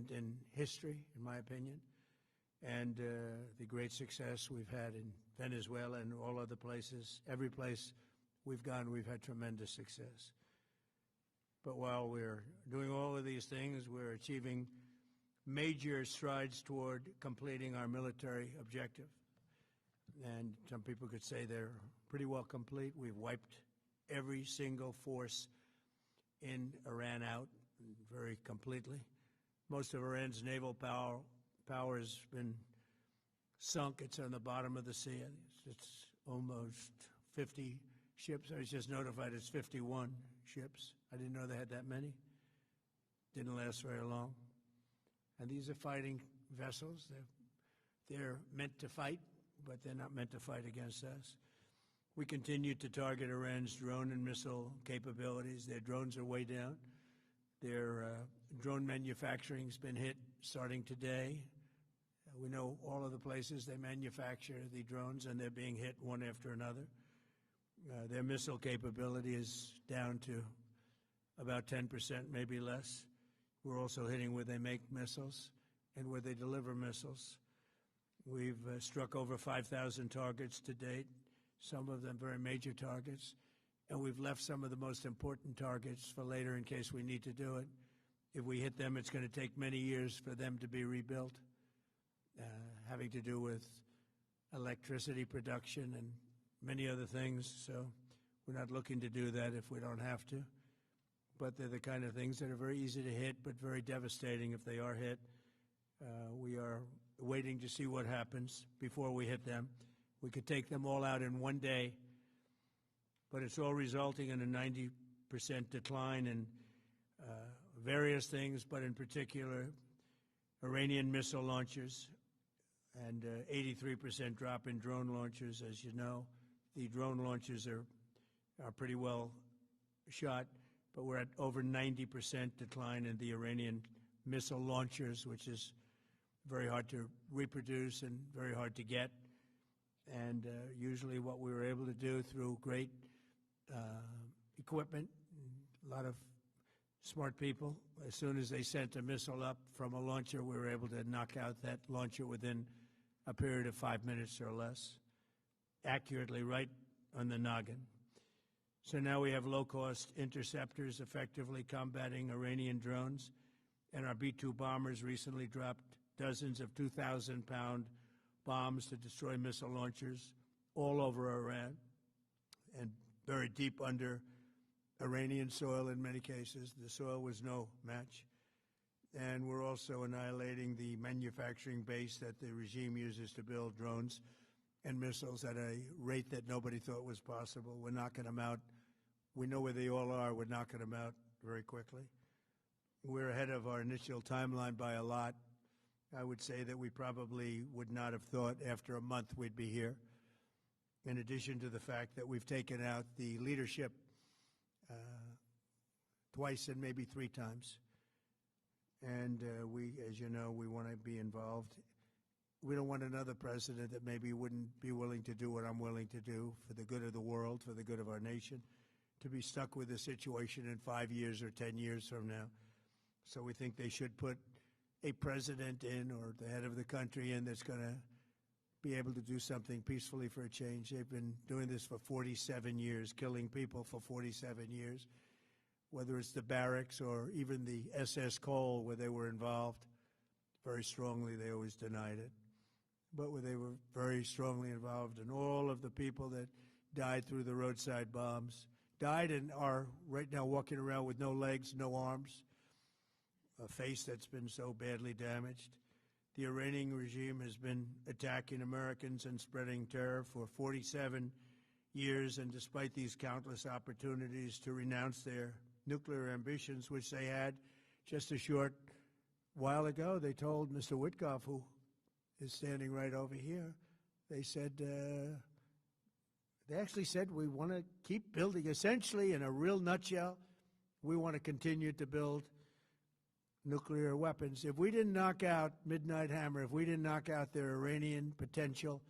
moment in history, in my opinion, and the great success we've had in Venezuela and all other places. Every place we've gone, we've had tremendous success. But while we're doing all of these things, we're achieving major strides toward completing our military objective. And some people could say they're pretty well complete. We've wiped every single force in Iran out very completely. Most of Iran's naval power has been sunk. It's on the bottom of the sea. It's almost 50 ships. I was just notified it's 51 ships. I didn't know they had that many. Didn't last very long. And these are fighting vessels. They're meant to fight, but they're not meant to fight against us. We continue to target Iran's drone and missile capabilities. Their drones are way down. Their drone manufacturing has been hit starting today. We know all of the places they manufacture the drones, and they're being hit one after another. Their missile capability is down to about 10%, maybe less. We're also hitting where they make missiles and where they deliver missiles. We've struck over 5,000 targets to date, some of them very major targets, and we've left some of the most important targets for later in case we need to do it. If we hit them, it's going to take many years for them to be rebuilt, having to do with electricity production and many other things. So we're not looking to do that if we don't have to. But they're the kind of things that are very easy to hit, but very devastating if they are hit. We are waiting to see what happens before we hit them. We could take them all out in one day, but it's all resulting in a 90% decline in various things, but in particular, Iranian missile launchers and 83% drop in drone launchers. As you know, the drone launchers are pretty well shot, but we're at over 90% decline in the Iranian missile launchers, which is very hard to reproduce and very hard to get. And usually what we were able to do through great equipment, a lot of smart people, as soon as they sent a missile up from a launcher, we were able to knock out that launcher within a period of 5 minutes or less, accurately right on the noggin. So now we have low-cost interceptors effectively combating Iranian drones, and our B-2 bombers recently dropped dozens of 2,000-pound bombs to destroy missile launchers all over Iran and buried deep under Iranian soil in many cases. The soil was no match. And we're also annihilating the manufacturing base that the regime uses to build drones and missiles at a rate that nobody thought was possible. We're knocking them out. We know where they all are. We're knocking them out very quickly. We're ahead of our initial timeline by a lot. I would say that we probably would not have thought after a month we'd be here, in addition to the fact that we've taken out the leadership twice and maybe 3 times. And we, as you know, we want to be involved. We don't want another president that maybe wouldn't be willing to do what I'm willing to do for the good of the world, for the good of our nation, to be stuck with the situation in 5 years or 10 years from now. So we think they should put a president in, or the head of the country in, that's going to be able to do something peacefully for a change. They've been doing this for 47 years, killing people for 47 years, whether it's the barracks or even the SS Cole where they were involved. Very strongly, they always denied it. But where they were very strongly involved in all of the people that died through the roadside bombs, died and are right now walking around with no legs, no arms, a face that's been so badly damaged. The Iranian regime has been attacking Americans and spreading terror for 47 years, and despite these countless opportunities to renounce their nuclear ambitions, which they had just a short while ago, they told Mr. Witkoff, who is standing right over here, they said, they actually said, we want to keep building. Essentially, in a real nutshell, we want to continue to build nuclear weapons. If we didn't knock out Midnight Hammer, if we didn't knock out their Iranian potential,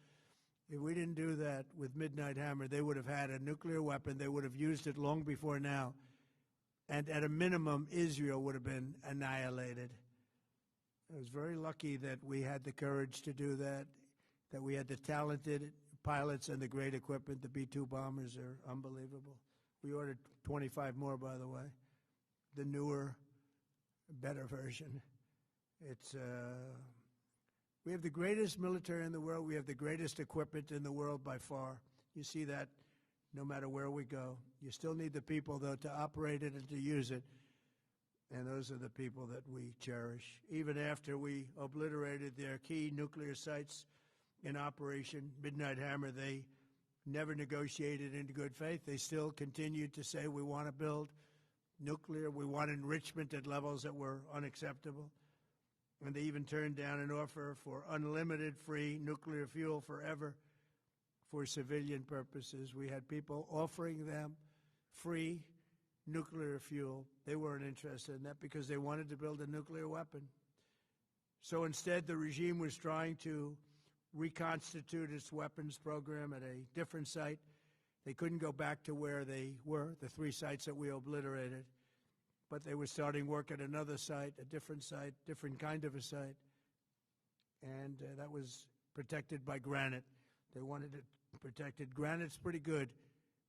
if we didn't do that with Midnight Hammer, they would have had a nuclear weapon. They would have used it long before now. And at a minimum, Israel would have been annihilated. I was very lucky that we had the courage to do that, that we had the talented pilots and the great equipment. The B-2 bombers are unbelievable. We ordered 25 more, by the way, the newer, better version. We have the greatest military in the world. We have the greatest equipment in the world by far. You see that no matter where we go. You still need the people, though, to operate it and to use it. And those are the people that we cherish. Even after we obliterated their key nuclear sites in Operation Midnight Hammer, they never negotiated in good faith. They still continued to say, we want to build nuclear. We want enrichment at levels that were unacceptable. And they even turned down an offer for unlimited free nuclear fuel forever for civilian purposes. We had people offering them free nuclear fuel. They weren't interested in that because they wanted to build a nuclear weapon. So instead, the regime was trying to reconstitute its weapons program at a different site. They couldn't go back to where they were, the 3 sites that we obliterated. But they were starting work at another site, a different site, different kind of a site. And that was protected by granite. They wanted it protected. Granite's pretty good,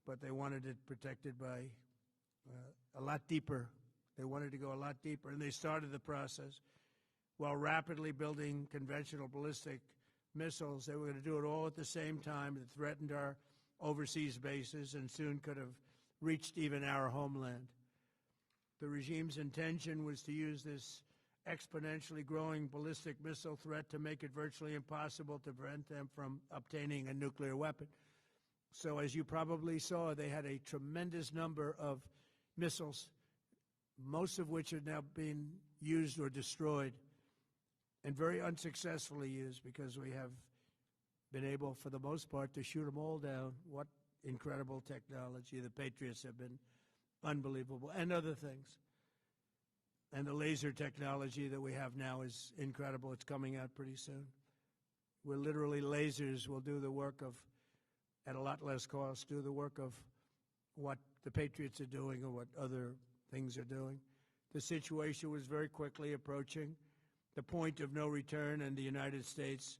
but they wanted it protected by a lot deeper. They wanted to go a lot deeper, and they started the process while rapidly building conventional ballistic missiles. They were going to do it all at the same time. It threatened our overseas bases and soon could have reached even our homeland. The regime's intention was to use this exponentially growing ballistic missile threat to make it virtually impossible to prevent them from obtaining a nuclear weapon. So as you probably saw, they had a tremendous number of missiles, most of which are now being used or destroyed, and very unsuccessfully used because we have been able, for the most part, to shoot them all down. What incredible technology. The Patriots have been unbelievable, and other things. And the laser technology that we have now is incredible. It's coming out pretty soon. Where literally lasers will do the work of, at a lot less cost, do the work of what the Patriots are doing or what other things are doing. The situation was very quickly approaching the point of no return, and the United States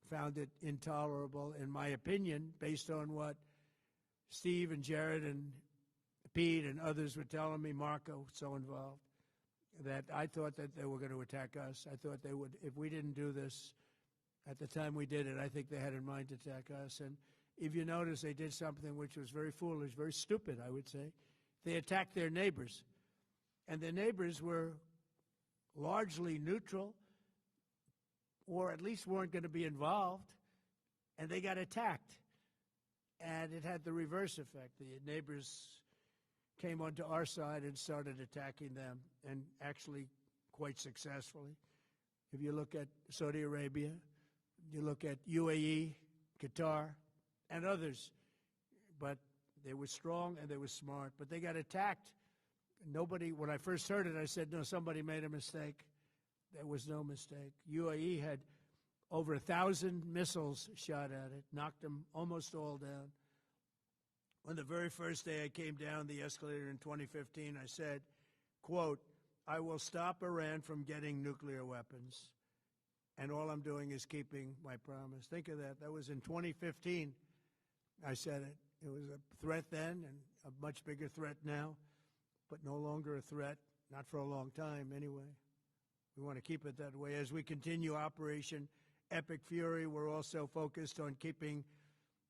found it intolerable, in my opinion, based on what Steve and Jared and Pete and others were telling me, Marco, so involved, that I thought that they were going to attack us. I thought they would, if we didn't do this at the time we did it, I think they had in mind to attack us. And if you notice, they did something which was very foolish, very stupid, I would say. They attacked their neighbors. And their neighbors were largely neutral, or at least weren't going to be involved, and they got attacked. And it had the reverse effect. The neighbors came onto our side and started attacking them, and actually quite successfully. If you look at Saudi Arabia, you look at UAE, Qatar, and others, but they were strong and they were smart, but they got attacked. Nobody, when I first heard it, I said, no, somebody made a mistake. There was no mistake. UAE had over 1,000 missiles shot at it, knocked them almost all down. On the very first day I came down the escalator in 2015, I said, quote, I will stop Iran from getting nuclear weapons, and all I'm doing is keeping my promise. Think of that. That was in 2015. I said it. It was a threat then and a much bigger threat now, but no longer a threat, not for a long time anyway. We want to keep it that way. As we continue Operation Epic Fury, we're also focused on keeping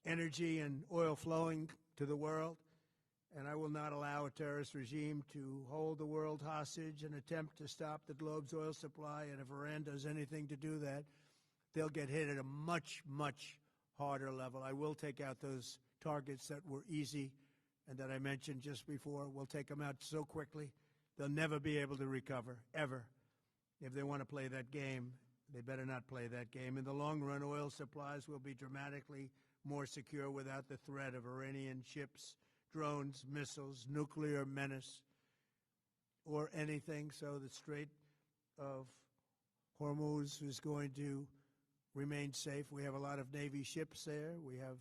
energy and oil flowing to the world, and I will not allow a terrorist regime to hold the world hostage and attempt to stop the globe's oil supply. And if Iran does anything to do that, they'll get hit at a much, much harder level. I will take out those targets that were easy and that I mentioned just before. We'll take them out so quickly, they'll never be able to recover, ever. If they want to play that game, they better not play that game. In the long run, oil supplies will be dramatically more secure without the threat of Iranian ships, drones, missiles, nuclear menace, or anything. So the Strait of Hormuz is going to remain safe. We have a lot of Navy ships there. We have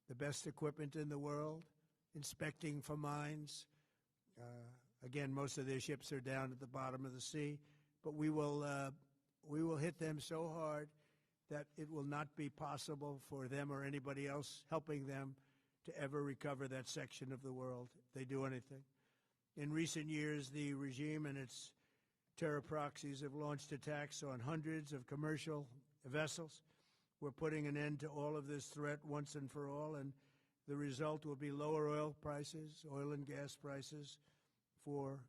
the best equipment in the world, inspecting for mines. Again, most of their ships are down at the bottom of the sea. But we will we will hit them so hard that it will not be possible for them or anybody else helping them to ever recover that section of the world if they do anything. In recent years, the regime and its terror proxies have launched attacks on hundreds of commercial vessels. We're putting an end to all of this threat once and for all, and the result will be lower oil prices, oil and gas prices for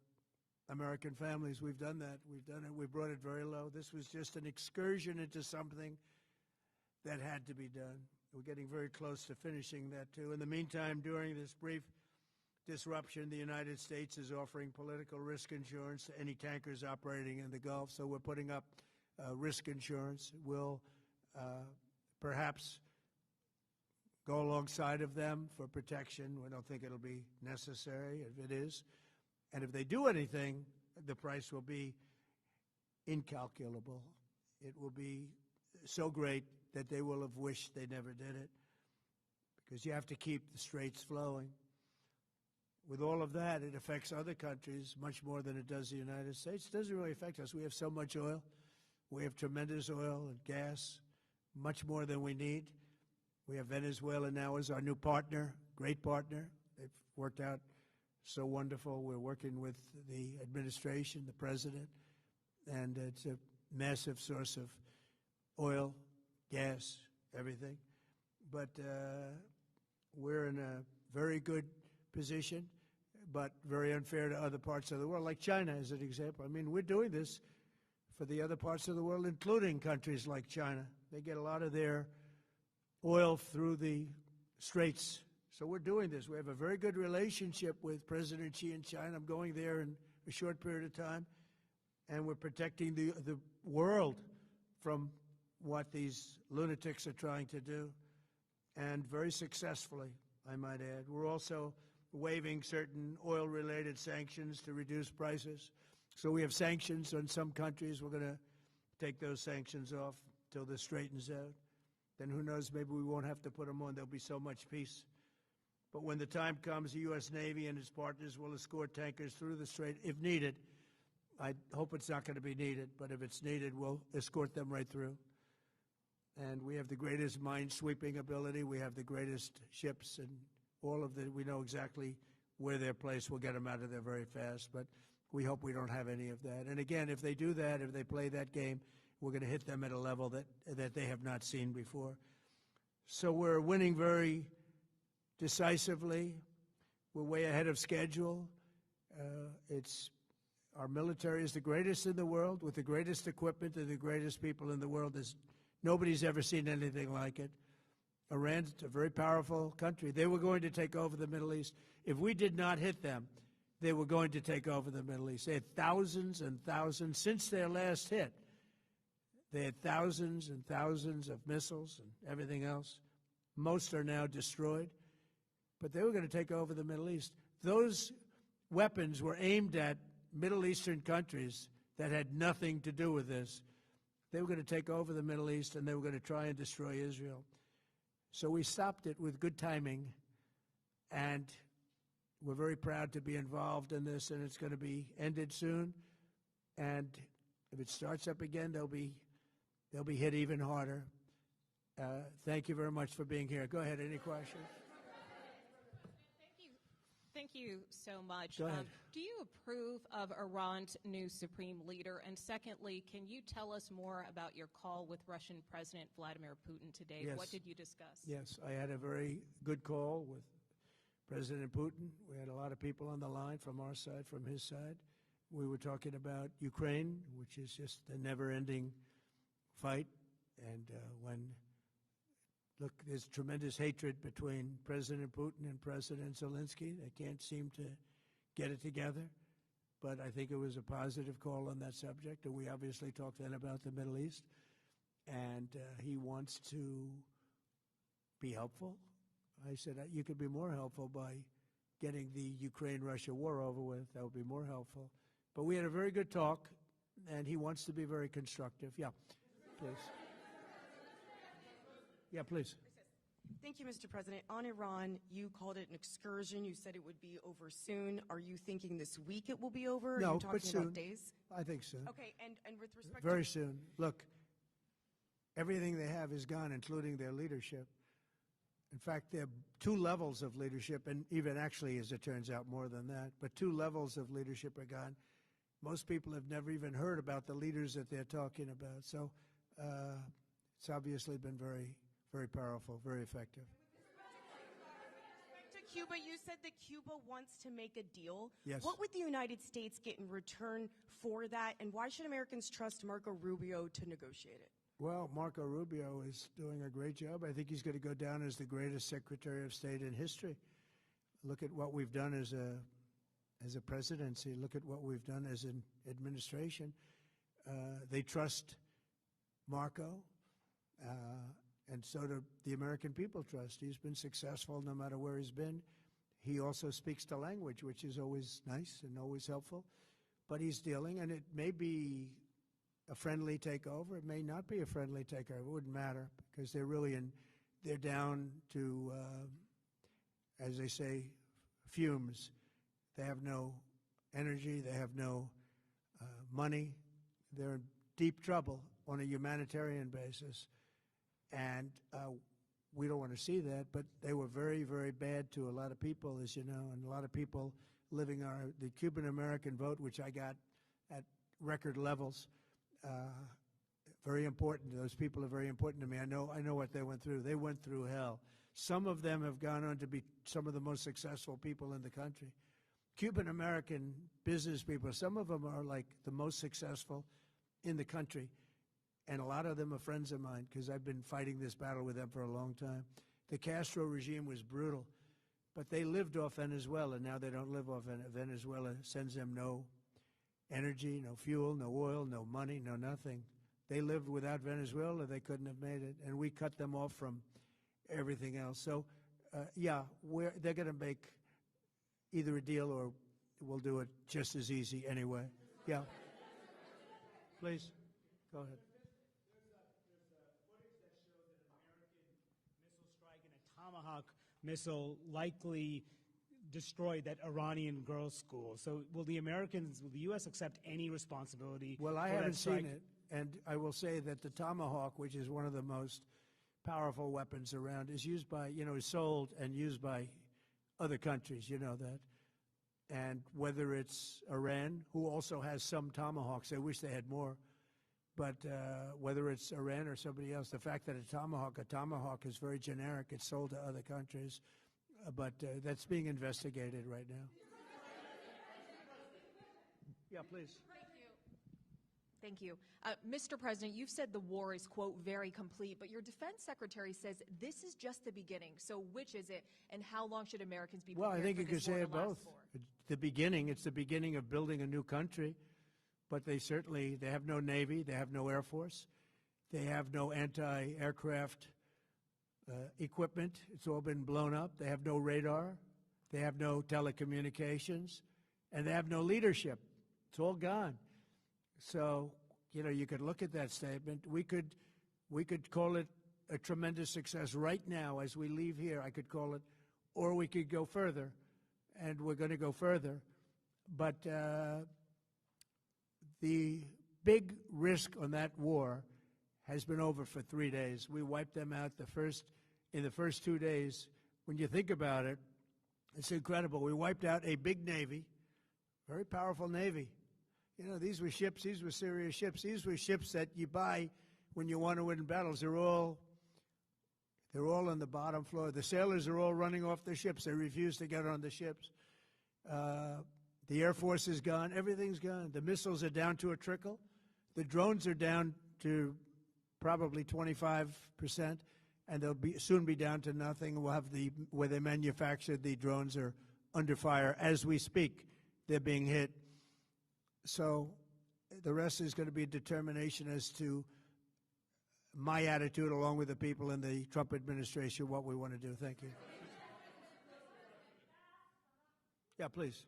American families. We've done that. We've done it. We brought it very low. This was just an excursion into something that had to be done. We're getting very close to finishing that, too. In the meantime, during this brief disruption, the United States is offering political risk insurance to any tankers operating in the Gulf. So we're putting up risk insurance. We'll perhaps go alongside of them for protection. We don't think it'll be necessary if it is. And if they do anything, the price will be incalculable. It will be so great that they will have wished they never did it, because you have to keep the straits flowing. With all of that, it affects other countries much more than it does the United States. It doesn't really affect us. We have so much oil. We have tremendous oil and gas, much more than we need. We have Venezuela now as our new partner, great partner. They've worked out so wonderful. We're working with the administration, the president, and it's a massive source of oil, gas, everything. But we're in a very good position, but very unfair to other parts of the world, like China as an example. I mean, we're doing this for the other parts of the world, including countries like China. They get a lot of their oil through the straits. So we're doing this. We have a very good relationship with President Xi in China. I'm going there in a short period of time, and we're protecting the world from what these lunatics are trying to do, and very successfully, I might add. We're also waiving certain oil-related sanctions to reduce prices. So we have sanctions on some countries. We're going to take those sanctions off till this straightens out. Then who knows, maybe we won't have to put them on. There'll be so much peace. But when the time comes, the U.S. Navy and its partners will escort tankers through the Strait if needed. I hope it's not going to be needed, but if it's needed, we'll escort them right through. And we have the greatest mine-sweeping ability. We have the greatest ships, and all of the, we know exactly where they're placed. We'll get them out of there very fast, but we hope we don't have any of that. And again, if they do that, if they play that game, we're going to hit them at a level that they have not seen before. So we're winning very decisively. We're way ahead of schedule. Our military is the greatest in the world, with the greatest equipment and the greatest people in the world. Nobody's ever seen anything like it. Iran's a very powerful country. They were going to take over the Middle East. If we did not hit them, they were going to take over the Middle East. They had thousands and thousands since their last hit. They had thousands and thousands of missiles and everything else. Most are now destroyed. But they were going to take over the Middle East. Those weapons were aimed at Middle Eastern countries that had nothing to do with this. They were going to take over the Middle East, and they were going to try and destroy Israel. So we stopped it with good timing, and we're very proud to be involved in this, and it's going to be ended soon. And if it starts up again, they'll be hit even harder. Thank you very much for being here. Go ahead. Any questions? Thank you so much. Go ahead. Do you approve of Iran's new supreme leader? And secondly, can you tell us more about your call with Russian President Vladimir Putin today? Yes. What did you discuss? Yes, I had a very good call with President Putin. We had a lot of people on the line from our side, from his side. We were talking about Ukraine, which is just a never-ending fight. And look, there's tremendous hatred between President Putin and President Zelensky. They can't seem to get it together. But I think it was a positive call on that subject. And we obviously talked then about the Middle East. And he wants to be helpful. I said, you could be more helpful by getting the Ukraine-Russia war over with. That would be more helpful. But we had a very good talk, and he wants to be very constructive. Yeah, please. Yeah, please. Thank you, Mr. President. On Iran, you called it an excursion. You said it would be over soon. Are you thinking this week it will be over? No, Are you but talking soon. about days? I think soon. Okay, and with respect Very to... soon. Look, everything they have is gone, including their leadership. In fact, there are two levels of leadership, and even actually, as it turns out, more than that. But two levels of leadership are gone. Most people have never even heard about the leaders that they're talking about. So it's obviously been very, very powerful, very effective. To Cuba, you said that Cuba wants to make a deal. Yes. What would the United States get in return for that, and why should Americans trust Marco Rubio to negotiate it? Well, Marco Rubio is doing a great job. I think he's going to go down as the greatest Secretary of State in history. Look at what we've done as a presidency. Look at what we've done as an administration. They trust Marco, and so do the American people trust. He's been successful no matter where he's been. He also speaks the language, which is always nice and always helpful. But he's dealing, and it may be a friendly takeover. It may not be a friendly takeover. It wouldn't matter because they're down to, as they say, fumes. They have no energy. They have no money. They're in deep trouble on a humanitarian basis. And we don't want to see that, but they were very, very bad to a lot of people, as you know, and a lot of people living on the Cuban-American vote, which I got at record levels. Very important. Those people are very important to me. I know what they went through. They went through hell. Some of them have gone on to be some of the most successful people in the country. Cuban-American business people, some of them are like the most successful in the country. And a lot of them are friends of mine because I've been fighting this battle with them for a long time. The Castro regime was brutal, but they lived off Venezuela. Now they don't live off Venezuela. Sends them no energy, no fuel, no oil, no money, no nothing. They lived without Venezuela. They couldn't have made it. And we cut them off from everything else. So, yeah, they're going to make either a deal or we'll do it just as easy anyway. Yeah. Please, go ahead. Tomahawk missile likely destroyed that Iranian girls' school. So will the U.S. accept any responsibility? Well, I haven't seen it, and I will say that the Tomahawk, which is one of the most powerful weapons around, is used by, is sold and used by other countries, you know that. And whether it's Iran, who also has some Tomahawks, I wish they had more, but whether it's Iran or somebody else, the fact that a Tomahawk is very generic. It's sold to other countries, but that's being investigated right now. Yeah, please. Thank you. Mr. President, you've said the war is, quote, very complete, but your defense secretary says this is just the beginning. So which is it, and how long should Americans be prepared Well, I think for you could this war say to it last both. for? It's the beginning of building a new country, but they have no Navy, they have no Air Force, they have no anti-aircraft equipment. It's all been blown up. They have no radar, they have no telecommunications, and they have no leadership. It's all gone. So, you could look at that statement. We could call it a tremendous success right now as we leave here. I could call it, or we could go further, and we're going to go further. But the big risk on that war has been over for 3 days. We wiped them out in the first 2 days. When you think about it, it's incredible. We wiped out a big Navy, very powerful Navy. These were ships. These were serious ships. These were ships that you buy when you want to win battles. They're all on the bottom floor. The sailors are all running off the ships. They refuse to get on the ships. The Air Force is gone. Everything's gone. The missiles are down to a trickle. The drones are down to probably 25%, and they'll soon be down to nothing. We'll have where they manufactured the drones are under fire as we speak. They're being hit. So the rest is going to be a determination as to my attitude, along with the people in the Trump administration, what we want to do. Thank you. Yeah, please.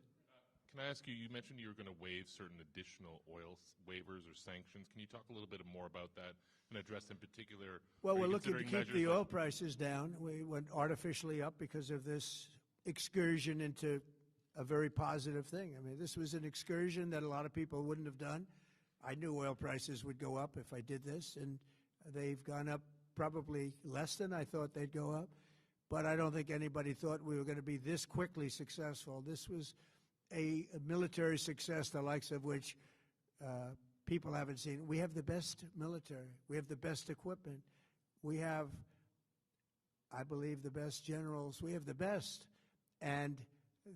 Can I ask you, you mentioned you were going to waive certain additional oil waivers or sanctions. Can you talk a little bit more about that? and address in particular? Well, Are we're you looking to considering keep the measures oil prices down. We went artificially up because of this excursion into a very positive thing. I mean, this was an excursion that a lot of people wouldn't have done. I knew oil prices would go up if I did this, and they've gone up probably less than I thought they'd go up. But I don't think anybody thought we were going to be this quickly successful. This was a military success, the likes of which people haven't seen. We have the best military. We have the best equipment. We have, I believe, the best generals. We have the best. And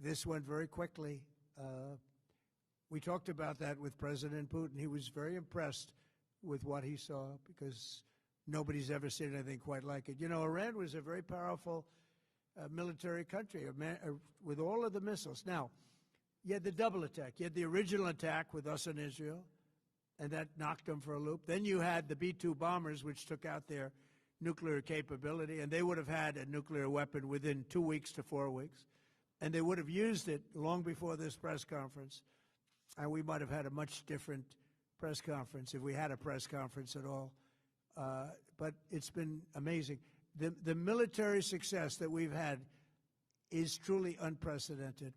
this went very quickly. We talked about that with President Putin. He was very impressed with what he saw because nobody's ever seen anything quite like it. You know, Iran was a very powerful military country with all of the missiles. Now, you had the double attack. You had the original attack with us and Israel, and that knocked them for a loop. Then you had the B-2 bombers, which took out their nuclear capability, and they would have had a nuclear weapon within 2 weeks to 4 weeks. And they would have used it long before this press conference. And we might have had a much different press conference if we had a press conference at all. But it's been amazing. The military success that we've had is truly unprecedented.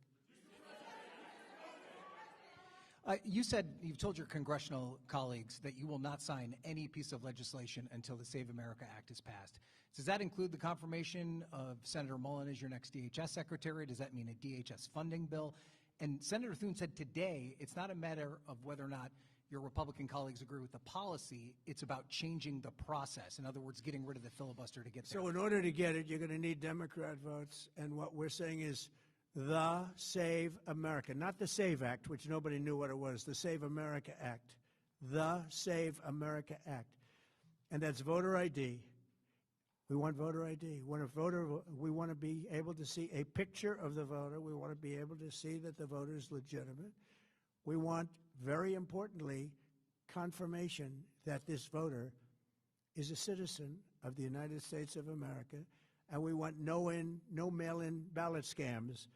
You've told your congressional colleagues that you will not sign any piece of legislation until the Save America Act is passed. Does that include the confirmation of Senator Mullen as your next DHS secretary? Does that mean a DHS funding bill? And Senator Thune said today it's not a matter of whether or not your Republican colleagues agree with the policy, it's about changing the process. In other words, getting rid of the filibuster to get there. So in order to get it, you're going to need Democrat votes. And what we're saying is the Save America, not the SAVE Act, which nobody knew what it was, the Save America Act, the Save America Act. And that's voter ID. We want voter ID. We want to be able to see a picture of the voter. We want to be able to see that the voter is legitimate. We want, very importantly, confirmation that this voter is a citizen of the United States of America, and we want no mail-in ballot scams.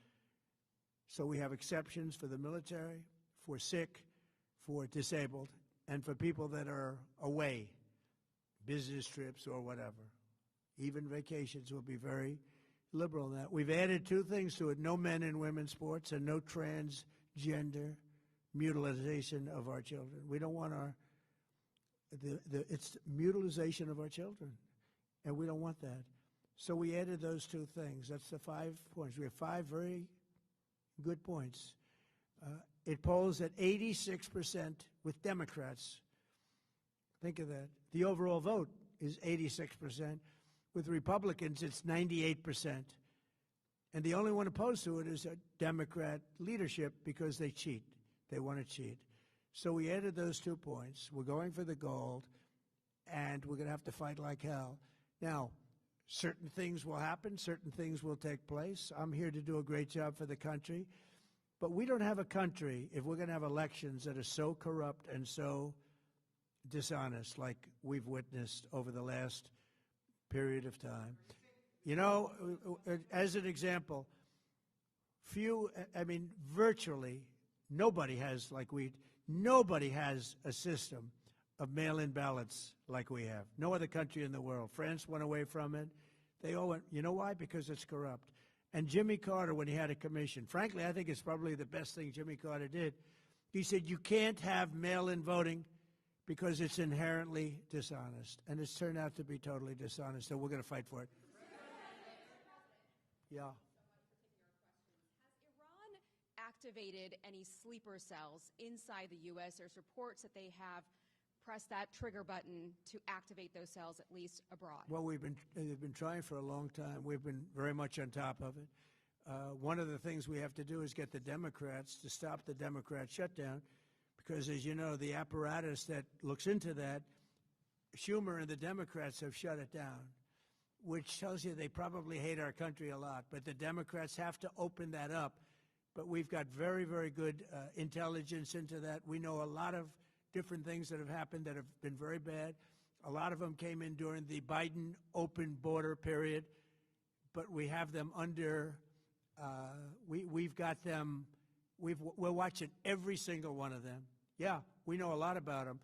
So we have exceptions for the military, for sick, for disabled, and for people that are away, business trips or whatever. Even vacations will be very liberal in that. We've added two things to it: no men in women's sports and no transgender mutilization of our children. We don't want it's mutilization of our children, and we don't want that. So we added those two things. That's the 5 points. We have 5 very good points. It polls at 86% with Democrats. Think of that. The overall vote is 86%. With Republicans, it's 98%. And the only one opposed to it is a Democrat leadership because they cheat. They want to cheat. So we added those 2 points. We're going for the gold, and we're going to have to fight like hell. Now, certain things will happen. Certain things will take place. I'm here to do a great job for the country. But we don't have a country if we're going to have elections that are so corrupt and so dishonest like we've witnessed over the last period of time. You know, as an example, virtually nobody has a system of mail-in ballots like we have. No other country in the world. France went away from it. They all went, you know why? Because it's corrupt. And Jimmy Carter, when he had a commission, frankly, I think it's probably the best thing Jimmy Carter did. He said, you can't have mail-in voting because it's inherently dishonest. And it's turned out to be totally dishonest, so we're going to fight for it. Yeah. Has Iran activated any sleeper cells inside the U.S.? There's reports that they have pressed that trigger button to activate those cells, at least abroad. Well, they've been trying for a long time. We've been very much on top of it. One of the things we have to do is get the Democrats to stop the Democrat shutdown, because, as you know, the apparatus that looks into that, Schumer and the Democrats have shut it down, which tells you they probably hate our country a lot. But the Democrats have to open that up. But we've got very, very good intelligence into that. We know a lot of different things that have happened that have been very bad. A lot of them came in during the Biden open border period, but we have them under, we've got them, we're watching every single one of them. Yeah, we know a lot about them.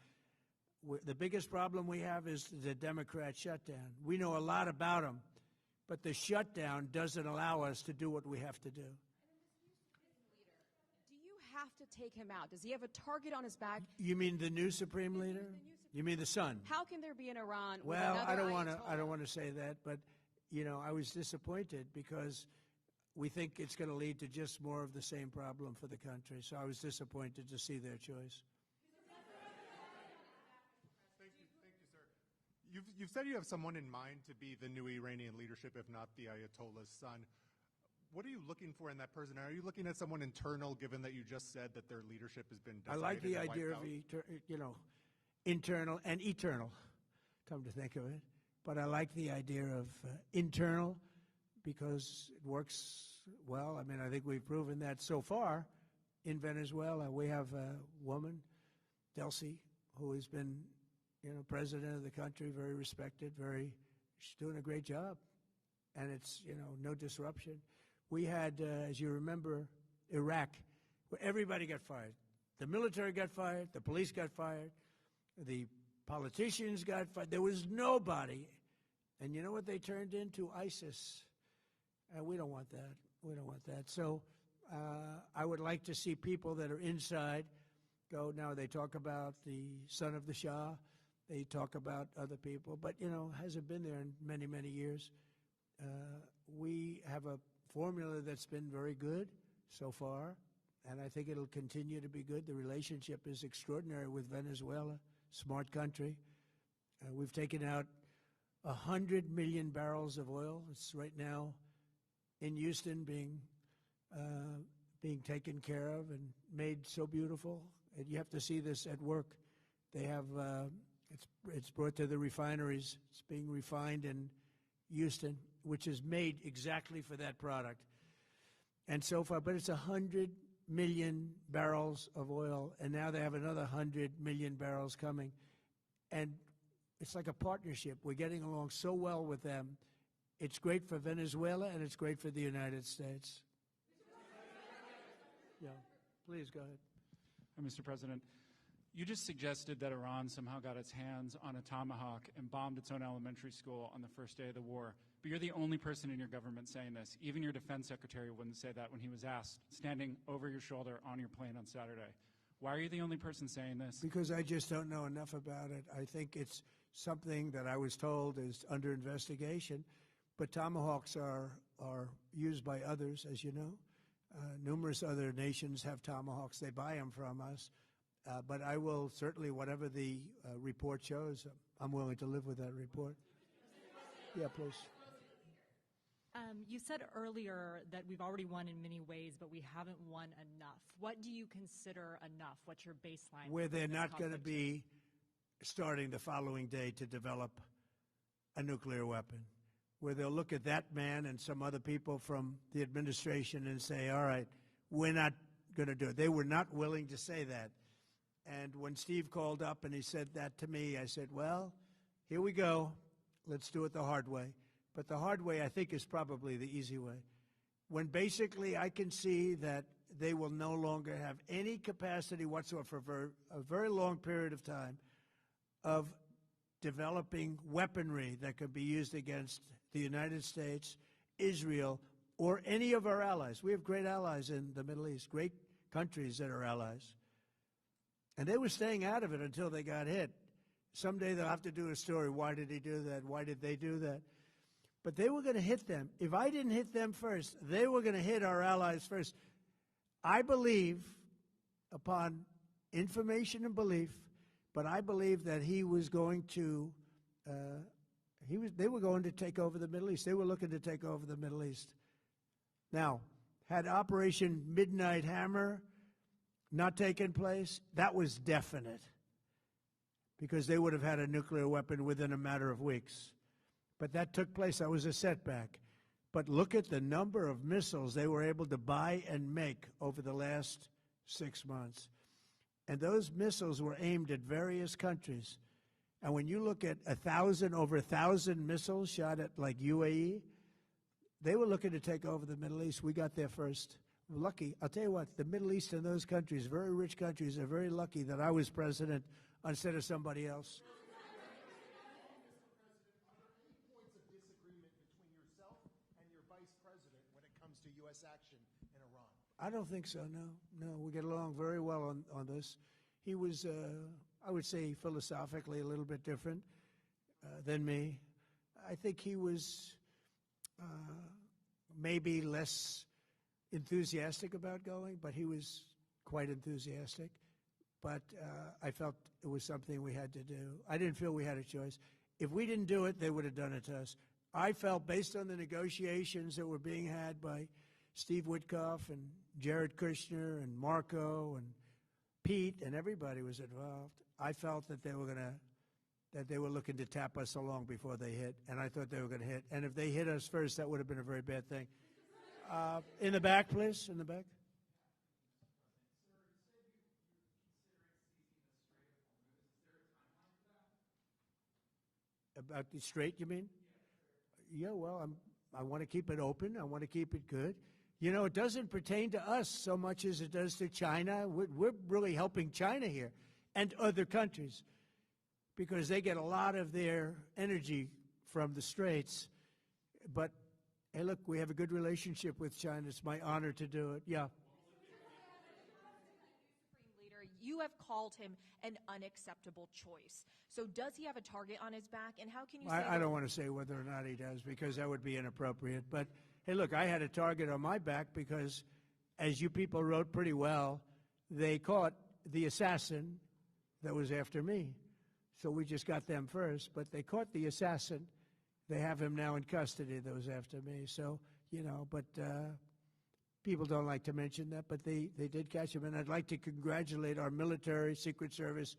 The biggest problem we have is the Democrat shutdown. We know a lot about them, but the shutdown doesn't allow us to do what we have to do. Do you have to take him out? Does he have a target on his back? You mean the new Supreme Leader? You mean the son? How can there be an Iran with Well, another I don't Ayatollah? want to say that, but I was disappointed because we think it's going to lead to just more of the same problem for the country. So I was disappointed to see their choice. Thank you, sir. You've said you have someone in mind to be the new Iranian leadership, if not the Ayatollah's son. What are you looking for in that person? Are you looking at someone internal, given that you just said that their leadership has been I decimated like the and idea wiped of out? internal and eternal, come to think of it. But I like the idea of internal because it works well. I mean, I think we've proven that so far in Venezuela. We have a woman, Delcy, who has been, president of the country, very respected, she's doing a great job. And it's, no disruption. We had, as you remember, Iraq, where everybody got fired. The military got fired, the police got fired, the politicians got fired. There was nobody. And you know what they turned into? ISIS. We don't want that. We don't want that. So I would like to see people that are inside go. Now, they talk about the son of the Shah. They talk about other people. But, hasn't been there in many, many years. We have a formula that's been very good so far, and I think it'll continue to be good. The relationship is extraordinary with Venezuela, smart country. We've taken out 100 million barrels of oil. It's right now in Houston being taken care of and made so beautiful. And you have to see this at work. They have it's brought to the refineries. It's being refined in Houston, which is made exactly for that product. And so far, but it's 100 million barrels of oil, and now they have another 100 million barrels coming. And it's like a partnership. We're getting along so well with them. It's great for Venezuela, and it's great for the United States. Yeah, please go ahead. Mr. President, you just suggested that Iran somehow got its hands on a Tomahawk and bombed its own elementary school on the first day of the war. But you're the only person in your government saying this. Even your defense secretary wouldn't say that when he was asked, standing over your shoulder on your plane on Saturday. Why are you the only person saying this? Because I just don't know enough about it. I think it's something that I was told is under investigation. But Tomahawks are used by others, as you know. Numerous other nations have Tomahawks. They buy them from us. But I will certainly, whatever the report shows, I'm willing to live with that report. Yeah, please. You said earlier that we've already won in many ways, but we haven't won enough. What do you consider enough? What's your baseline? Where they're not going to be starting the following day to develop a nuclear weapon. Where they'll look at that man and some other people from the administration and say, all right, we're not going to do it. They were not willing to say that. And when Steve called up and he said that to me, I said, well, here we go. Let's do it the hard way. But the hard way, I think, is probably the easy way. When basically I can see that they will no longer have any capacity whatsoever for a very long period of time of developing weaponry that could be used against the United States, Israel, or any of our allies. We have great allies in the Middle East, great countries that are allies. And they were staying out of it until they got hit. Someday they'll have to do a story. Why did he do that? Why did they do that? But they were going to hit them. If I didn't hit them first, they were going to hit our allies first. I believe, upon information and belief, but I believe that he was going to, they were going to take over the Middle East. They were looking to take over the Middle East. Now, had Operation Midnight Hammer not taken place, that was definite, because they would have had a nuclear weapon within a matter of weeks. But that took place. That was a setback. But look at the number of missiles they were able to buy and make over the last 6 months. And those missiles were aimed at various countries. And when you look at over 1,000 missiles shot at like UAE, they were looking to take over the Middle East. We got there first. We're lucky. I'll tell you what, the Middle East and those countries, very rich countries, are very lucky that I was president instead of somebody else. Points of disagreement between yourself and your vice president when it comes to U.S. action in Iran? I don't think so, no. We get along very well on this. He was, I would say, philosophically a little bit different than me. I think he was maybe less enthusiastic about going, but he was quite enthusiastic. But I felt it was something we had to do. I didn't feel we had a choice. If we didn't do it, they would have done it to us. I felt, based on the negotiations that were being had by Steve Witkoff and Jared Kushner and Marco and Pete and everybody was involved, I felt that they were looking to tap us along before they hit, and I thought they were going to hit. And if they hit us first, that would have been a very bad thing. In the back, please, in the back. About the Strait, you mean? Yeah, well, I want to keep it open. I want to keep it good. You know, it doesn't pertain to us so much as it does to China. We're really helping China here and other countries because they get a lot of their energy from the Straits. But, hey, look, we have a good relationship with China. It's my honor to do it. Yeah. Supreme Leader, you have called him an unacceptable choice. So does he have a target on his back? And how can you say I don't want to say whether or not he does because that would be inappropriate. But, hey, look, I had a target on my back because, as you people wrote pretty well, they caught the assassin that was after me. So we just got them first. But they caught the assassin. They have him now in custody that was after me. So, you know, but people don't like to mention that. But they did catch him. And I'd like to congratulate our military, Secret Service,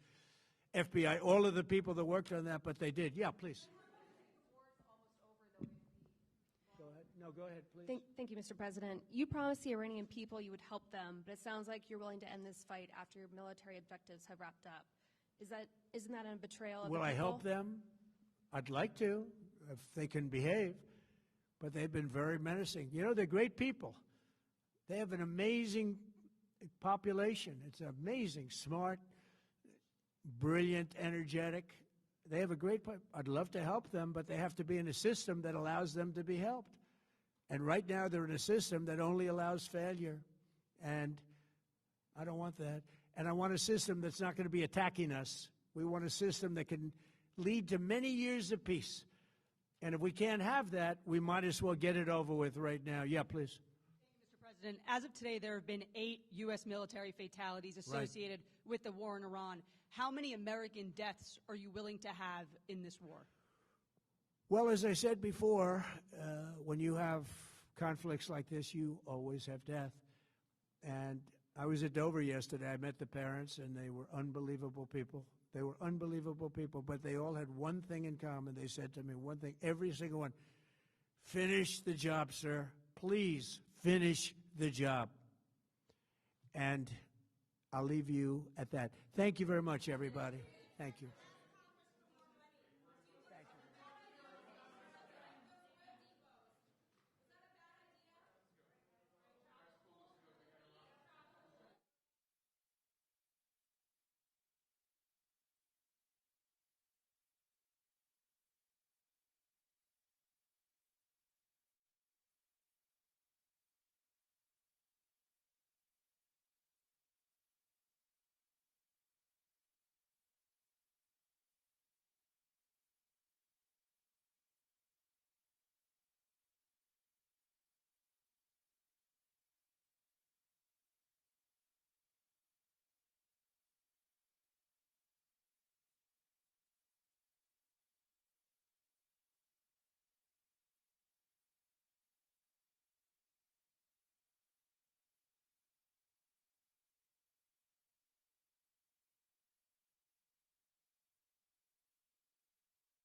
FBI, all of the people that worked on that. But they did. Yeah, please. Go ahead, please. Thank you, Mr. President. You promised the Iranian people you would help them, but it sounds like you're willing to end this fight after your military objectives have wrapped up. Isn't that a betrayal of the people? Will I help them? I'd like to, if they can behave, but they've been very menacing. You know, they're great people. They have an amazing population. It's amazing, smart, brilliant, energetic. They have a great, I'd love to help them, but they have to be in a system that allows them to be helped. And right now they're in a system that only allows failure. And I don't want that. And I want a system that's not going to be attacking us. We want a system that can lead to many years of peace. And if we can't have that, we might as well get it over with right now. Yeah, please. Thank you, Mr. President. As of today, there have been 8 U.S. military fatalities associated with the war in Iran. How many American deaths are you willing to have in this war? Well, as I said before, when you have conflicts like this, you always have death. And I was at Dover yesterday. I met the parents, and they were unbelievable people. They were unbelievable people, but they all had one thing in common. They said to me one thing, every single one, finish the job, sir. Please finish the job. And I'll leave you at that. Thank you very much, everybody. Thank you.